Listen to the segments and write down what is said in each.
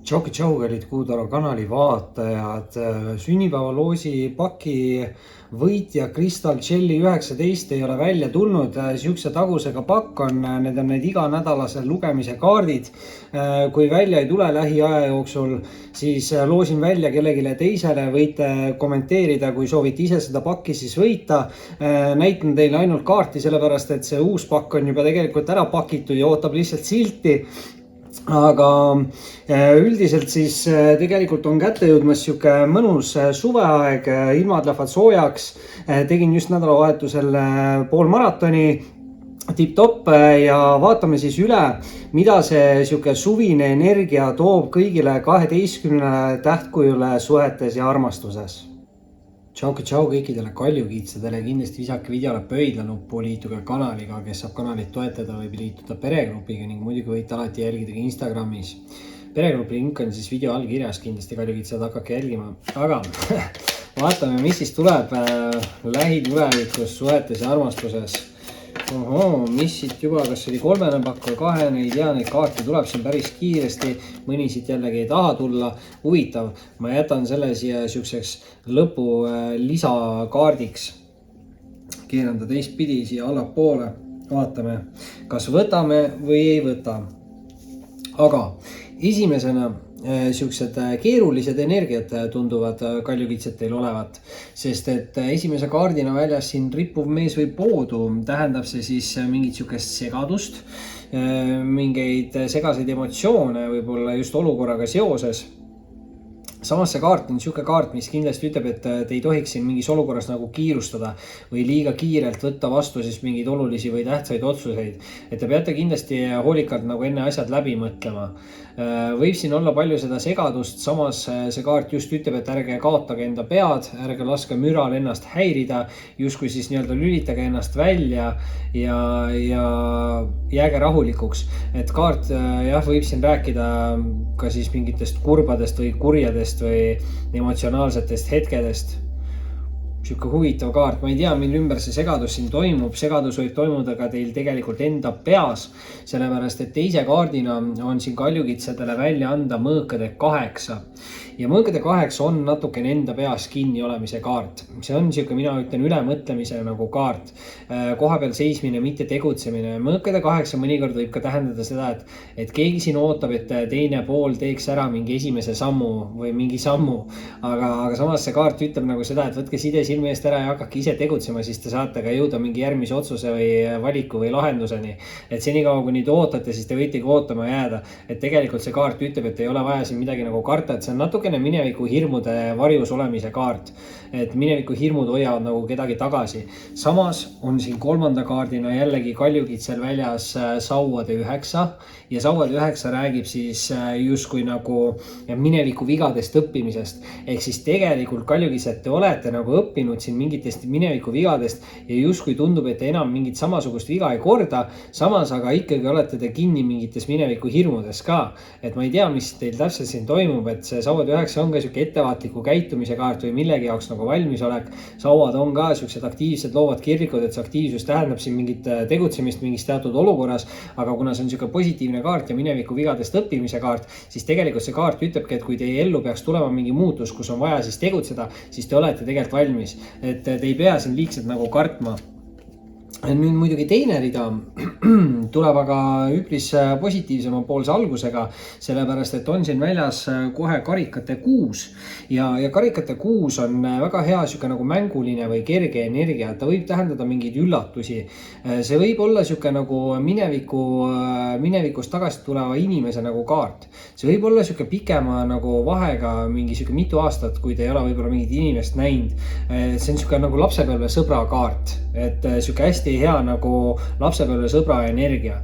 Tšau, kallid Kuutaro kanali vaatajad. Sünnipäevaloosi paki võitja Crystal Jelly 19 ei ole välja tulnud. Siukse tagusega pakk on, need on need iganädalase lugemise kaardid. Kui välja ei tule lähiaja jooksul, siis loosin välja kellelegi teisele. Võite kommenteerida, kui soovite ise seda pakki siis võita. Näitan teile ainult kaarti, sellepärast et see uus pakk on juba tegelikult ära pakitud ja ootab lihtsalt silti. Aga üldiselt siis tegelikult on kätte jõudmas siuke mõnus suveaeg, ilmad lähevad soojaks. Tegin just nädalavahetusel poolmaratoni, tipp-topp, ja vaatame siis üle, mida see siuke suvine energia toob kõigile 12 tähtkujule suhetes ja armastuses. Tšau kõikidele kaljukiitsadele, kindlasti visake videole pöidlanuppu, liituge kanaliga, kes saab kanalit toetada, võib liituda peregrupiga ning muidugi võite alati jälgida ka Instagramis. Peregrupi link on siis video all kirjas, kindlasti kaljukiitsad hakake jälgima. Aga vaatame, mis siis tuleb lähitulevikus suhetes ja armastuses. Mis siit juba, kas oli 3. pakk või 2, ei tea, neid kaarte tuleb siin päris kiiresti, mõni siit jällegi ei taha tulla. Huvitav, ma jätan selle siia siukseks lõpu lisakaardiks. Keeran ta teistpidi siia allapoole, vaatame, kas võtame või ei võta. Aga esimesena siuksed keerulised energiat tunduvad kaljukitsed teil olevat, sest et esimese kaardina väljas siin rippuv mees või poodu tähendab see siis mingit siukest segadust, mingeid segaseid emotsioone võib-olla just olukorraga seoses. Samas see kaart on siuke kaart, mis kindlasti ütleb, et te ei tohiks siin mingis olukorras nagu kiirustada või liiga kiirelt võtta vastu siis mingeid olulisi või tähtsaid otsuseid. Et te peate kindlasti hoolikalt nagu enne asjad läbi mõtlema. Võib siin olla palju seda segadust, samas see kaart just ütleb, et ärge kaotage enda pead, ärge laske müral ennast häirida, justkui siis nii-öelda lülitage ennast välja ja jääge rahulikuks. Et kaart võib siin rääkida ka siis mingitest kurbadest või kurjadest või emotsionaalsetest hetkedest. Siuke huvitav kaart, ma ei tea, mille ümber see segadus siin toimub. Segadus võib toimuda ka teil tegelikult enda peas, sellepärast et teise kaardina on siin kaljukitsadele välja anda mõõkade 8. Ja mõõkade 8 on natukene enda peas kinni olemise kaart. See on siuke, mina ütlen, ülemõtlemise nagu kaart. Koha peal seismine, mitte tegutsemine. Mõõkade 8 mõnikord võib ka tähendada seda, et keegi siin ootab, et teine pool teeks ära mingi esimese sammu või mingi sammu. Aga samas see kaart ütleb nagu seda, et võtke side silme eest ära ja hakake ise tegutsema, siis te saate ka jõuda mingi järgmise otsuse või valiku või lahenduseni. Et senikaua, kuni te ootate, siis te võitegi ootama jääda. Et tegelikult see kaart ütleb, et ei ole vaja siin midagi nagu karta, et see on natukene mineviku hirmude varjus olemise kaart. Et mineviku hirmud hoiavad nagu kedagi tagasi. Samas on siin 3. kaardina jällegi kaljukitsel väljas sauade 9 ja sauade 9 räägib siis justkui nagu mineviku vigadest õppimisest. Ehk siis tegelikult kaljukitsed te olete nagu õppinud siin mingitest mineviku vigadest ja justkui tundub, et te enam mingit samasugust viga ei korda, samas aga ikkagi olete te kinni mingites mineviku hirmudes ka. Et ma ei tea, mis teil täpselt siin toimub, et see sauad 9 on ka siuke ettevaatliku käitumise kaart või millegi jaoks nagu valmisolek. Sauad on ka siuksed aktiivsed loovad kirlikud, et see aktiivsus tähendab siin mingit tegutsemist mingis teatud olukorras, aga kuna see on siuke positiivne kaart ja mineviku vigadest õppimise kaart, siis tegelikult see kaart ütlebki, et kui teie ellu peaks tulema mingi muutus, kus on vaja siis tegutseda, siis te olete tegelikult valmis, et te ei pea siin liigselt nagu kartma. Nüüd muidugi teine rida tuleb aga üpris positiivsema poolse algusega, sellepärast et on siin väljas kohe karikate 6 ja karikate 6 on väga hea siuke nagu mänguline või kerge energia, ta võib tähendada mingeid üllatusi. See võib olla siuke nagu minevikust tagasi tuleva inimese nagu kaart. See võib olla siuke pikema nagu vahega mingi siuke mitu aastat, kui te ei ole võib-olla mingit inimest näinud. See on siuke nagu lapsepõlve sõbra kaart, et siuke hästi hea nagu lapsepõlve sõbra energia.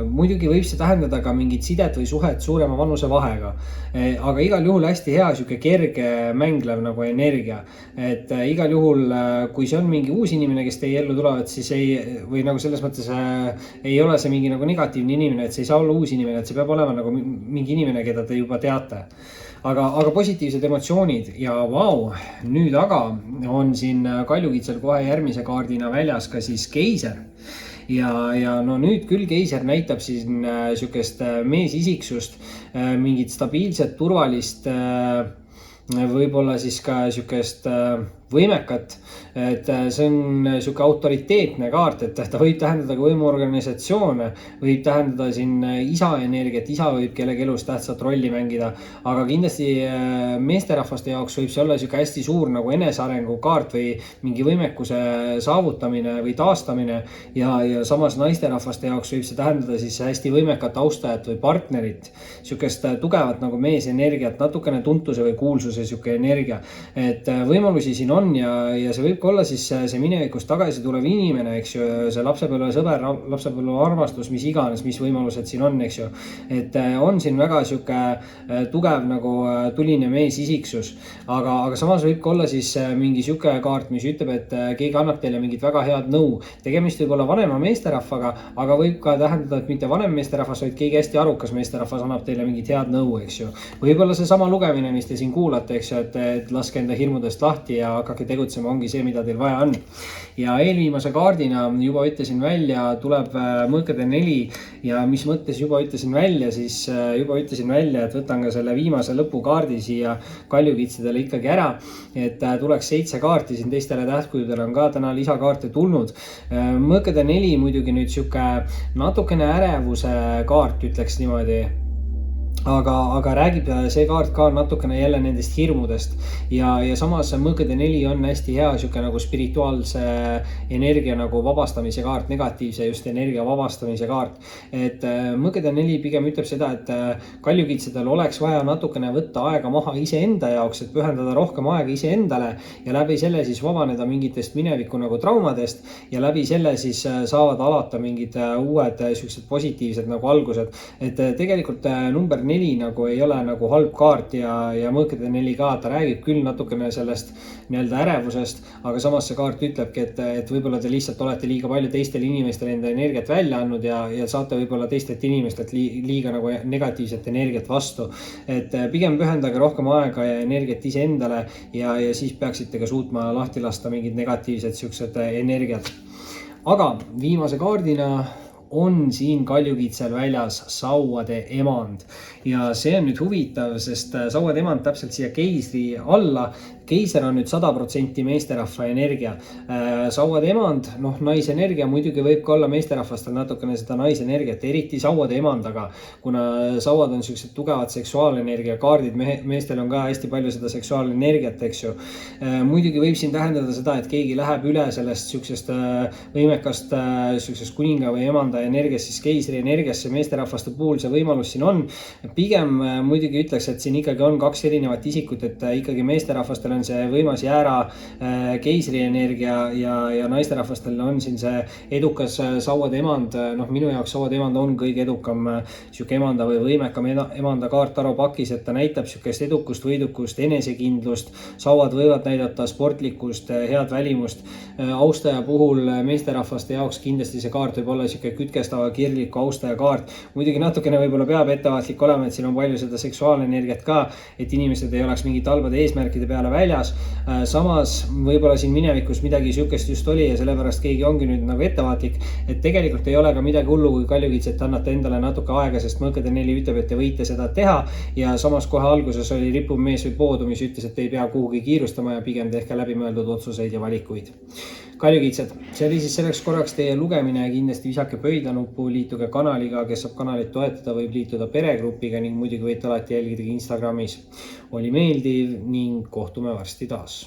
Muidugi võib see tähendada ka mingit sidet või suhet suurema vanuse vahega, aga igal juhul hästi hea siuke kerge mänglev nagu energia. Et igal juhul, kui see on mingi uus inimene, kes teie ellu tulevad, siis või nagu selles mõttes ei ole see mingi nagu negatiivne inimene, et see ei saa olla uus inimene, et see peab olema nagu mingi inimene, keda te juba teate. Aga positiivsed emotsioonid ja vau, nüüd aga on siin kaljukitsel kohe järgmise kaardina väljas ka siis keiser. ja no nüüd küll keiser näitab siin sihukest meesisiksust, mingit stabiilset, turvalist, võib-olla siis ka sihukest võimekat, et see on sihuke autoriteetne kaart, et ta võib tähendada ka võimuorganisatsioone, võib tähendada siin isa energiat, isa võib kellegi elus tähtsat rolli mängida, aga kindlasti meesterahvaste jaoks võib see olla sihuke hästi suur nagu enesearengu kaart või mingi võimekuse saavutamine või taastamine ja samas naisterahvaste jaoks võib see tähendada siis hästi võimekat austajat või partnerit, sihukest tugevat nagu meesenergiat, natukene tuntuse või kuulsuse sihuke energia, et võimalusi siin on ja see võib ka olla siis see minevikust tagasi tulev inimene, eks ju, see lapsepõlve sõber, lapsepõlve armastus, mis iganes, mis võimalused siin on, eks ju. Et on siin väga sihuke tugev nagu tuline meesisiksus, aga samas võib ka olla siis mingi sihuke kaart, mis ütleb, et keegi annab teile mingit väga head nõu. Tegemist võib olla vanema meesterahvaga, aga võib ka tähendada, et mitte vanem meesterahvas, vaid keegi hästi arukas meesterahvas annab teile mingit head nõu, eks ju. Võib-olla seesama lugemine, mis te siin kuulate, eks ju, et laske enda hirmudest lahti ja hakake tegutsema, ongi see, mida teil vaja on. Ja eelviimase kaardina juba ütlesin välja, tuleb mõõkade 4 ja mis mõttes juba ütlesin välja, siis juba ütlesin välja, et võtan ka selle viimase lõpukaardi siia kaljukitsedele ikkagi ära, et tuleks 7 kaarti, siin teistele tähtkujudele on ka täna lisakaarte tulnud. Mõõkade 4 muidugi nüüd sihuke natukene ärevuse kaart, ütleks niimoodi. Aga räägib see kaart ka natukene jälle nendest hirmudest ja samas mõõkade 4 on hästi hea sihuke nagu spirituaalse energia nagu vabastamise kaart, negatiivse just energia vabastamise kaart. Et mõõkade 4 pigem ütleb seda, et kaljukitsedel oleks vaja natukene võtta aega maha iseenda jaoks, et pühendada rohkem aega iseendale ja läbi selle siis vabaneda mingitest mineviku nagu traumadest ja läbi selle siis saavad alata mingid uued siuksed positiivsed nagu algused. Et tegelikult number 4 nagu ei ole nagu halb kaart ja mõõkade 4 ka, ta räägib küll natukene sellest nii-öelda ärevusest, aga samas see kaart ütlebki, et võib-olla te lihtsalt olete liiga palju teistele inimestele enda energiat välja andnud ja saate võib-olla teistelt inimestelt liiga nagu negatiivset energiat vastu. Et pigem pühendage rohkem aega ja energiat iseendale ja siis peaksite ka suutma lahti lasta mingid negatiivsed siuksed energiat. Aga viimase kaardina on siin kaljukitsel väljas sauade emand ja see on nüüd huvitav, sest sauade emand täpselt siia keisri alla. Keiser on nüüd 100% meesterahva energia. Sauade emand, noh, naisenergia muidugi võib ka olla meesterahvastel natukene seda naisenergiat, eriti sauade emandaga, kuna sauad on sellised tugevad seksuaalenergia kaardid, meestel on ka hästi palju seda seksuaalenergiat, eks ju. Muidugi võib siin tähendada seda, et keegi läheb üle sellest sellisest võimekast sellisest kuninga või emanda energiast siis keisri energiasse, meesterahvaste puhul see võimalus siin on. Pigem muidugi ütleks, et siin ikkagi on 2 erinevat isikut, et ikkagi meesterahvastel on see võimas jäära keisri energia ja naisterahvastel on siin see edukas sauade emand. Noh, minu jaoks sauade emand on kõige edukam sihuke emanda või võimekam emanda kaart Taro pakis, et ta näitab sihukest edukust, võidukust, enesekindlust. Sauad võivad näidata sportlikkust, head välimust. Austaja puhul meesterahvaste jaoks kindlasti see kaart võib olla sihuke kütkestava kirgliku austaja kaart. Muidugi natukene võib-olla peab ettevaatlik olema, et siin on palju seda seksuaalenergiat ka, et inimesed ei oleks mingite halbade eesmärkide peale väljas. Samas võib-olla siin minevikus midagi sihukest just oli ja sellepärast keegi ongi nüüd nagu ettevaatlik, et tegelikult ei ole ka midagi hullu, kui kaljukitsed annate endale natuke aega, sest mõõkade 4 ütleb, et te võite seda teha ja samas kohe alguses oli rippuv mees või poodu, mis ütles, et ei pea kuhugi kiirustama ja pigem tehke läbimõeldud otsuseid ja valikuid. Kaljukitsed, see oli siis selleks korraks teie lugemine ja kindlasti visake pöidlanuppu, liituge kanaliga, kes saab kanalit toetada, võib liituda peregrupiga ning muidugi võite alati jälgida Instagramis. Oli meeldiv ning kohtume varsti taas.